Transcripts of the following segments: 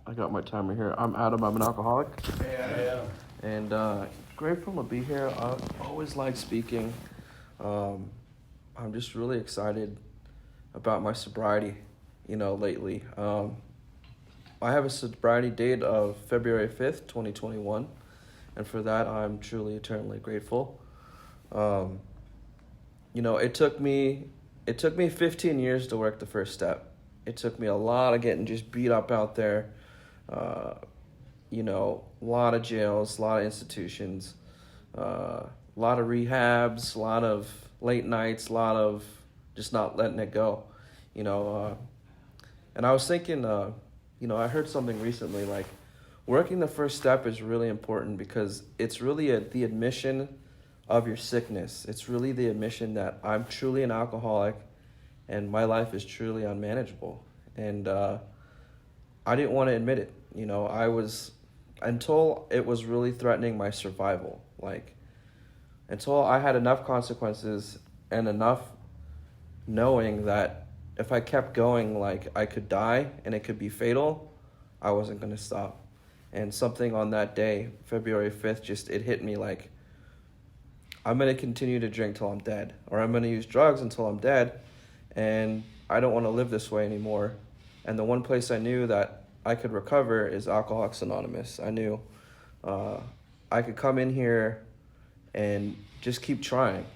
I got my timer here. I'm Adam. I'm an alcoholic. Yeah. And grateful to be here. I always like speaking. Um, I'm just really excited about my sobriety, lately. I have a sobriety date of February 5th, 2021. And for that, I'm truly, eternally grateful. Um, it took me 15 years to work the first step. It took me a lot of getting just beat up out there. Uh, a lot of jails, a lot of institutions, a lot of rehabs, a lot of late nights, a lot of just not letting it go, you know. And I was thinking, I heard something recently, like working the first step is really important because it's really the admission of your sickness. It's really the admission that I'm truly an alcoholic and my life is truly unmanageable. And I didn't want to admit it. I was, until it was really threatening my survival. Like, until I had enough consequences and enough knowing that if I kept going, like, I could die and it could be fatal, I wasn't going to stop. And something on that day, February 5th, it hit me like, I'm going to continue to drink till I'm dead, or I'm going to use drugs until I'm dead, and I don't want to live this way anymore. And the one place I knew that I could recover is Alcoholics Anonymous. I knew I could come in here and just keep trying,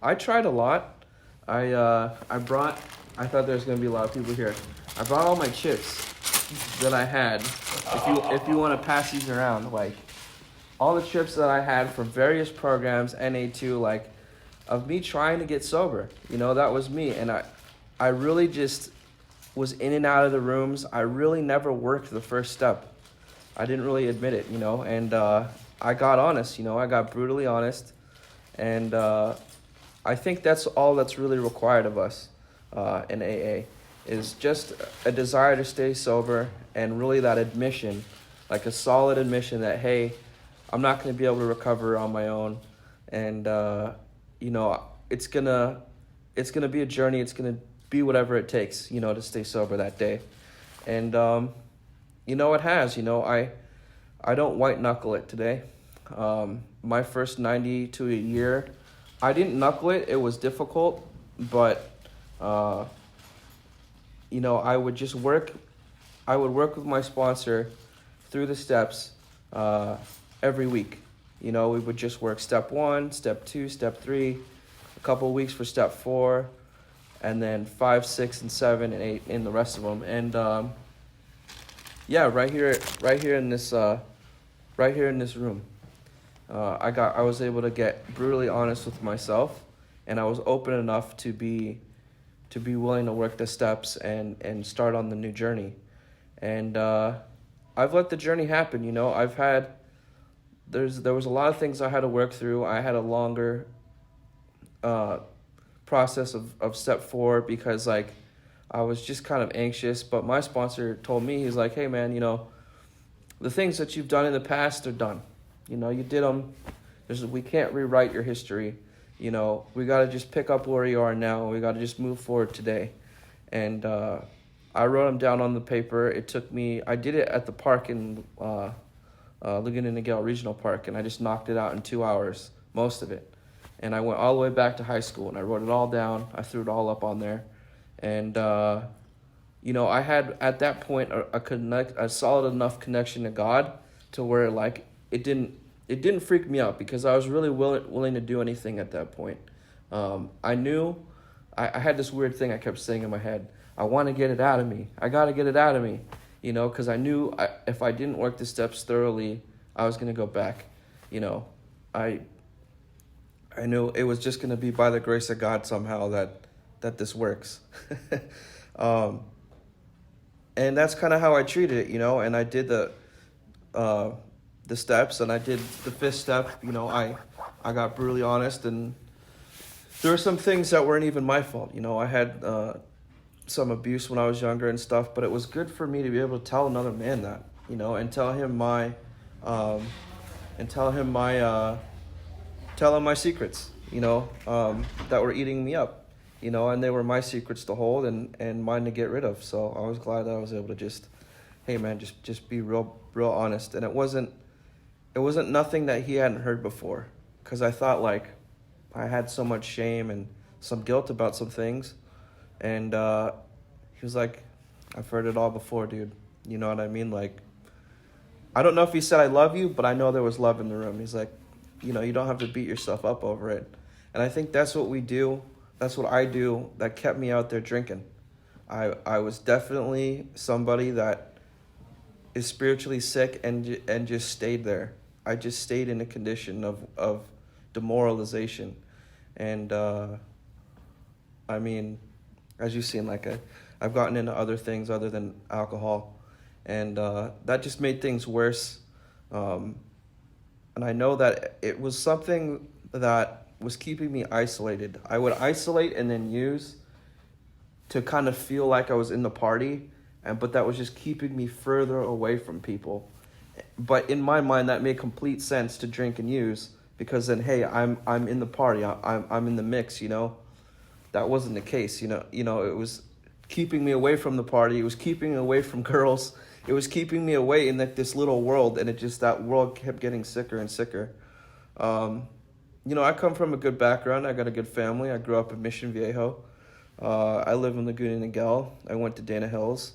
I tried a lot. I thought there was going to be a lot of people here. I brought all my chips that I had. If you want to pass these around, like, all the trips that I had from various programs, NA2, like, of me trying to get sober. That was me. And I really just was in and out of the rooms. I really never worked the first step. I didn't really admit it, and I got honest, I got brutally honest. And I think that's all that's really required of us in AA, is just a desire to stay sober and really that admission, like a solid admission that, hey, I'm not going to be able to recover on my own. And, it's going to be a journey. It's going to be whatever it takes, to stay sober that day. And, it has, I don't white knuckle it today. My first 90 to a year, I didn't knuckle it. It was difficult, but, I would just work. I would work with my sponsor through the steps, every week. We would just work step 1, step 2, step 3, a couple of weeks for step 4, and then 5, 6, and 7, and 8 in the rest of them. And right here in this room, I was able to get brutally honest with myself, and I was open enough to be willing to work the steps and start on the new journey. And I've let the journey happen. There was a lot of things I had to work through. I had a longer process of step 4 because, like, I was just kind of anxious. But my sponsor told me, he's like, hey, man, the things that you've done in the past are done. You did them. We can't rewrite your history. We got to just pick up where you are now. We got to just move forward today. And I wrote them down on the paper. I did it at the park in Laguna Niguel Regional Park, and I just knocked it out in 2 hours, most of it. And I went all the way back to high school, and I wrote it all down. I threw it all up on there. And, I had, at that point, a solid enough connection to God to where, like, it didn't freak me out because I was really willing to do anything at that point. I knew, I had this weird thing I kept saying in my head, I want to get it out of me. I got to get it out of me. Because I knew if I didn't work the steps thoroughly, I was going to go back. I knew it was just going to be by the grace of God somehow that this works. And that's kind of how I treated it, and I did the steps, and I did the 5th step. I got brutally honest, and there were some things that weren't even my fault. I had some abuse when I was younger and stuff, but it was good for me to be able to tell another man that, and tell him my secrets, that were eating me up, and they were my secrets to hold and mine to get rid of. So I was glad that I was able to just hey man, just be real honest. And it wasn't nothing that he hadn't heard before, because I thought like I had so much shame and some guilt about some things, and he was like, I've heard it all before, dude. You know what I mean? Like, I don't know if he said I love you, but I know there was love in the room. He's like, you don't have to beat yourself up over it. And I think that's what we do. That's what I do that kept me out there drinking. I was definitely somebody that is spiritually sick and just stayed there. I just stayed in a condition of demoralization. And I mean, as you've seen, like I've gotten into other things other than alcohol, and that just made things worse. And I know that it was something that was keeping me isolated. I would isolate and then use to kind of feel like I was in the party, but that was just keeping me further away from people. But in my mind, that made complete sense to drink and use, because then, hey, I'm in the party, I'm in the mix, That wasn't the case, it was keeping me away from the party. It was keeping me away from girls. It was keeping me away in this little world, and that world kept getting sicker and sicker. I come from a good background. I got a good family. I grew up in Mission Viejo. I live in Laguna Niguel. I went to Dana Hills.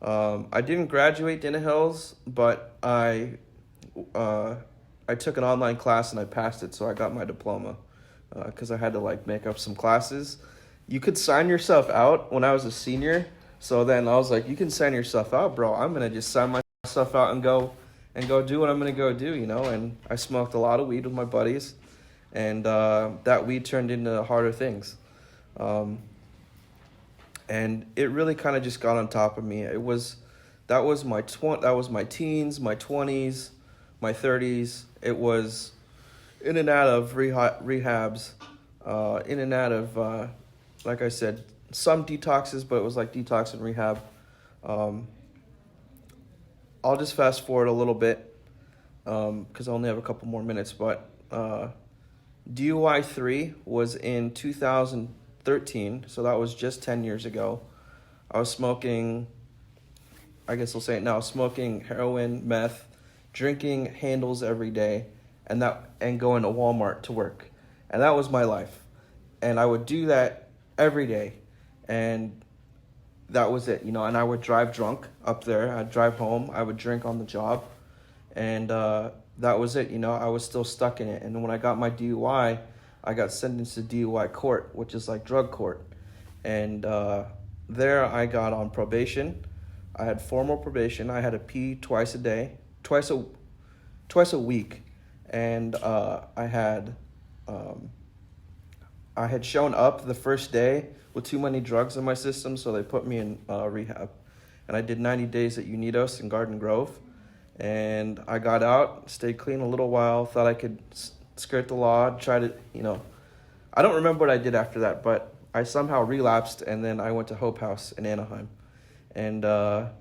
I didn't graduate Dana Hills, but I took an online class and I passed it, so I got my diploma, because I had to make up some classes. You could sign yourself out when I was a senior. So then I was like, you can sign yourself out, bro. I'm going to just sign myself out and go do what I'm going to go do, And I smoked a lot of weed with my buddies, and that weed turned into harder things. And it really kind of just got on top of me. That was my teens, my 20s, my 30s. It was in and out of rehabs, in and out of, like I said, some detoxes, but it was like detox and rehab. I'll just fast forward a little bit, because I only have a couple more minutes, but DUI 3 was in 2013, so that was just 10 years ago. I was smoking, I guess I'll say it now, smoking heroin, meth, drinking handles every day, and going to Walmart to work. And that was my life. And I would do that every day. And that was it, and I would drive drunk up there. I'd drive home. I would drink on the job. And that was it, I was still stuck in it. And when I got my DUI, I got sentenced to DUI court, which is like drug court. And there I got on probation. I had formal probation. I had to pee twice a week. And I had shown up the first day with too many drugs in my system, so they put me in rehab. And I did 90 days at Unidos in Garden Grove. And I got out, stayed clean a little while, thought I could skirt the law, tried to, I don't remember what I did after that, but I somehow relapsed, and then I went to Hope House in Anaheim. And so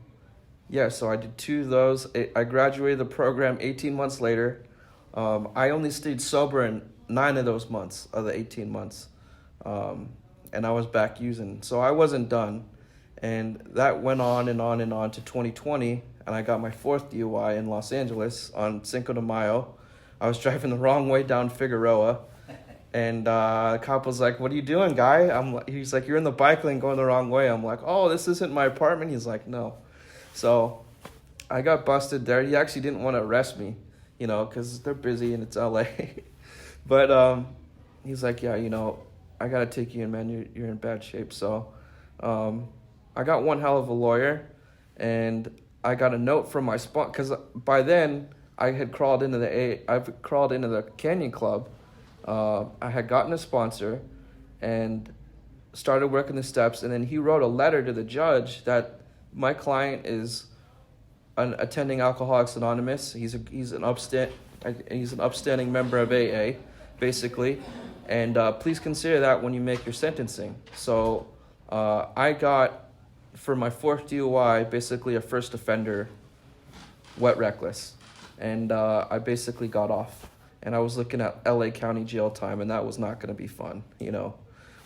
I did 2 of those. I graduated the program 18 months later. I only stayed sober in 9 of those months, of the 18 months. And I was back using. So I wasn't done. And that went on and on and on to 2020. And I got my 4th DUI in Los Angeles on Cinco de Mayo. I was driving the wrong way down Figueroa. And the cop was like, "What are you doing, guy?" He's like, "You're in the bike lane going the wrong way." I'm like, "Oh, this isn't my apartment." He's like, "No." So I got busted there. He actually didn't want to arrest me, because they're busy and it's LA. But he's like, "Yeah, I got to take you in, man. You're in bad shape." So I got one hell of a lawyer, and I got a note from my sponsor, because by then I had crawled into the Canyon Club. I had gotten a sponsor and started working the steps, and then he wrote a letter to the judge that my client is attending Alcoholics Anonymous. He's an upstanding member of AA, basically, and please consider that when you make your sentencing. So I got, for my 4th DUI, basically a first offender wet reckless, and I basically got off. And I was looking at LA County jail time, and that was not going to be fun,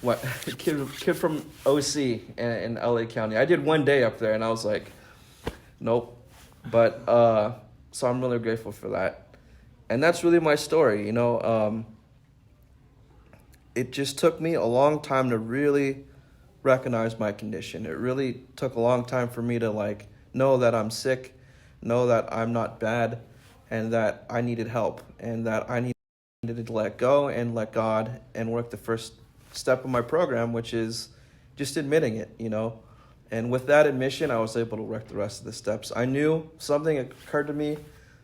What kid from OC in LA County. I did 1 day up there, and I was like, Nope. But so I'm really grateful for that. And that's really my story, you know. It just took me a long time to really recognize my condition. It really took a long time for me to like know that I'm sick, know that I'm not bad, and that I needed help, and that I needed to let go and let God and work the first step of my program, which is just admitting it, you know. And with that admission, I was able to work the rest of the steps. I knew something occurred to me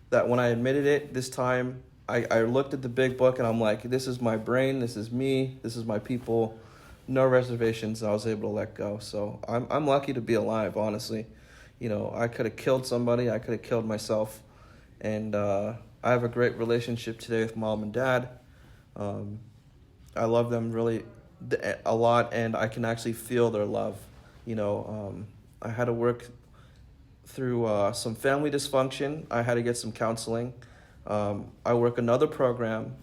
that when I admitted it this time, I looked at the big book and I'm like, this is my brain, this is me, this is my people, no reservations. I was able to let go. So I'm lucky to be alive, honestly. You know, I could have killed somebody, I could have killed myself. And I have a great relationship today with mom and dad. Um, I love them really a lot, and I can actually feel their love. You know, I had to work through some family dysfunction. I had to get some counseling. I work another program,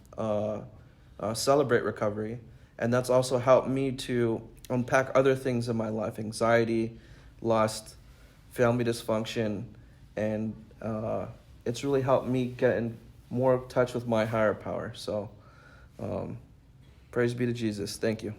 Celebrate Recovery, and that's also helped me to unpack other things in my life: anxiety, lust, family dysfunction, and it's really helped me get in more touch with my higher power. So, um, praise be to Jesus. Thank you.